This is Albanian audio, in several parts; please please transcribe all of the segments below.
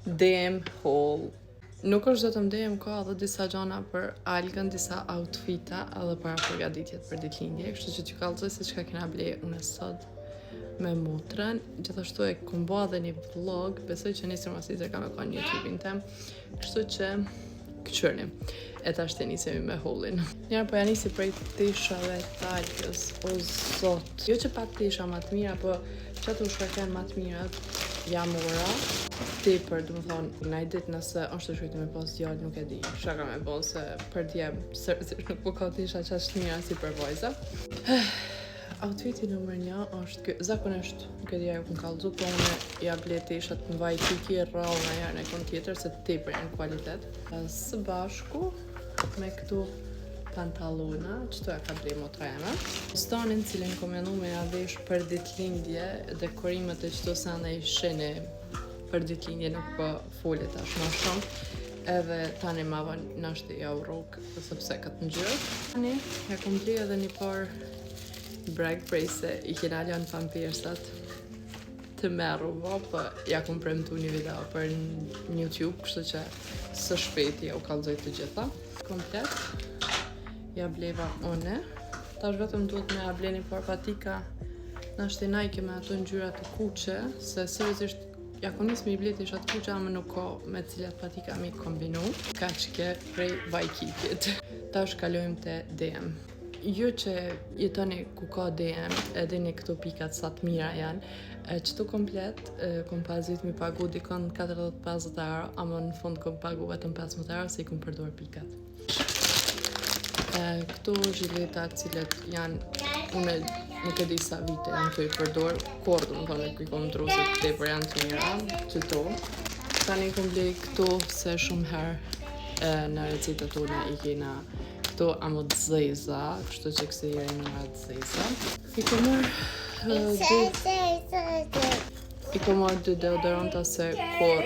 DM haul. Nuk është vetëm DM, ka edhe disa gjana për Algën, disa outfita edhe para përgatitjet për ditëlindje, kështu që t'ju kallëzoj se çka kena ble unë sot me motrën. Gjithashtu e kom bë edhe një vlog, besoj që nesër masitër kam e ka në YouTube-in tem, kështu që këqyrni. E tash të nisemi me haulin. Njërë po ja nisi prej teshave të Algës, o zot. Jo që pa tesha ma të mira, po që ato shkarken ma të mirat, ja mora. Tepër, du më thonë, na i ditë nëse është të shkujtë me pas djallë, nuk e di. Shaka me bon se për djemë, sërësisht nuk po ka tisha qashtë mira si për vajza. Outfiti nëmër 1 është kjo, zakonisht, nuk e di ajo kun kallëzu, po unë ja ble tishat në vaj tiki rrallë në jarën e kon tjetër, se tepër janë kualitet. Së bashku, me këtu pantalona, qëto ja ka ble motra jeme. Stanin cilin kom janu me ja vesh për ditëlindje, dekorimet e qëto se anë i sheni për ditëlindje nuk po folet tash ma shumë. Edhe tani ma van nashti ja u rok, sepse këtë ngjyrë. Tani ja kom ble edhe një par brag prej se i kena lënë pampirsat të merru, po ja kom premtu një video për në YouTube, kështu që së shpejti ja u kallëzoj të gjitha. Komplet, ja bleva one. Tash vetëm duhet me ja ble një par patika nashti Nike me ato ngjyra të kuqe, se seriozisht ja kom nis me i ble tisha të kuqe, ama nuk ka me cilat patika mi kombinu. Kaqke prej vajkikit. Tash kalojmë te DM. Jo që jetoni ku ka DM, edhe një këto pikat sa të mira janë, qëtu komplet, kom pazit mi pagu dikon 40-50 euro, ama në fund kom pagu vetëm 15 euro, se i kom përdor pikat. Këto zhiletat cilët janë, une nuk e di sa vite janë të i përdor, kur du më thonë nuk i kom ndru se tepër janë të mira, qëto. Tani kom ble këto se shumë herë në recetat tona i kena këto amo të zeza, kështu që këse i rejnë nga të zeza. I kom marrë dy deodoranta se kur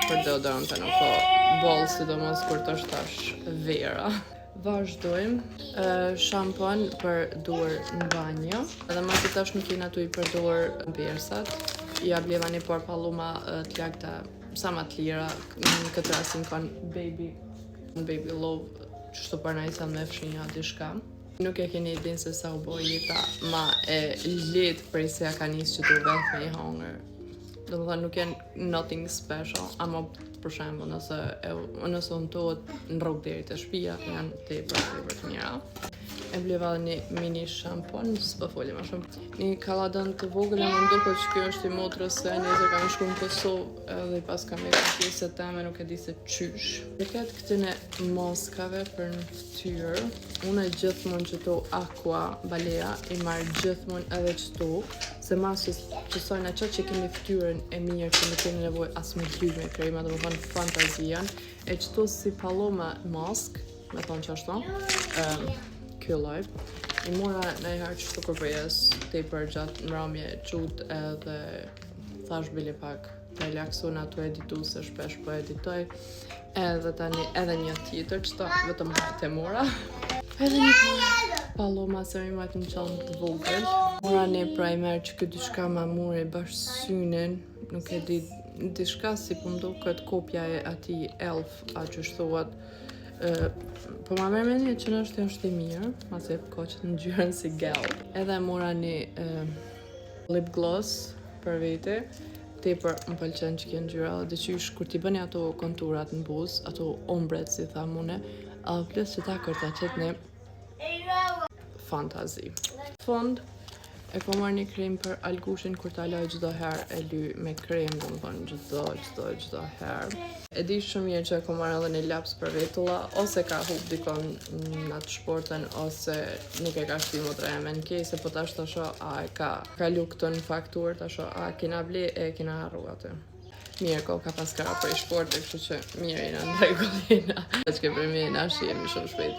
për deodoranta nuk ka bolë, sidomos kur të është tash vera. Vazhdojmë, shampon për dur në banjo, edhe ma që tash nuk jena tu i përdor pampirsat. Ja bleva një par palluma të lagta sa ma të lira, në këtë rasin kanë baby love, qështu për najsa me fshinja dishka. Nuk e keni idin se sa u boj jeta ma e letë prej se ja ka njës që të vetë me i hangër. Do më thënë nuk janë nothing special, ama për shembo nëse unë tohet në rrugë deri te shtëpia, janë tepër të mira. E bleva një mini shampon, s'po foli ma shumë. Një kaladën të vogël, më nduket që kjo është i motrës se njëzër kam shku në Kosovë edhe pas kam e pjesët teme, nuk e di se qysh. Përket këtine maskave për në ftyrë, unë gjithmonë qëto Aqua Balea i marrë gjithmonë edhe qëto, se masës që sajnë qatë që kemi ftyrën e mirë që nuk kemi nevoj as me gjyq me krema, dhe më thonë fantazian, e qëto si Paloma mask, me thonë që ashtu, kjo lloj. I mora najherë qështu kur përjes tepër gjatë mramje qut edhe thash bili pak të relaksu në ato editu se shpesh po editoj. Edhe tani edhe një tjetër qëta vetëm hajt e mora. Edhe një Paloma se mi majtë në qalmë të vogël. Mora një primer që këtë diçka ma mure bashkë synin, nuk e di diçka si pëmdo këtë kopja e ati elf, a që shtohet. Po ma mërë me një që nështë është i mirë, ma se ka që të ngjyrën si gel. Edhe mora një lip gloss për vete, tepër më pëlqen që kjenë ngjyra, dhe qysh kur t'i bëni ato konturat në buzë, ato ombret si tha mune, plus që ta kërta qëtë një fantazi. Fond, e po marrë një krem për algushin kur ta laj çdo herë e ly me krem, do më thonë çdo herë. E di shumë mirë që e ko marrë edhe një laps për vetulla, ose ka hub dikon në atë shporten, ose nuk e ka shti motra e me në kejse, po tash tasho a e ka kalu këto në faktur, tasho a kena ble e kena harru atë. Mirë, ka pas kara për i shporte, kështu që mirë jena në regullina. Që ke për mirë nashi jemi shumë shpejt.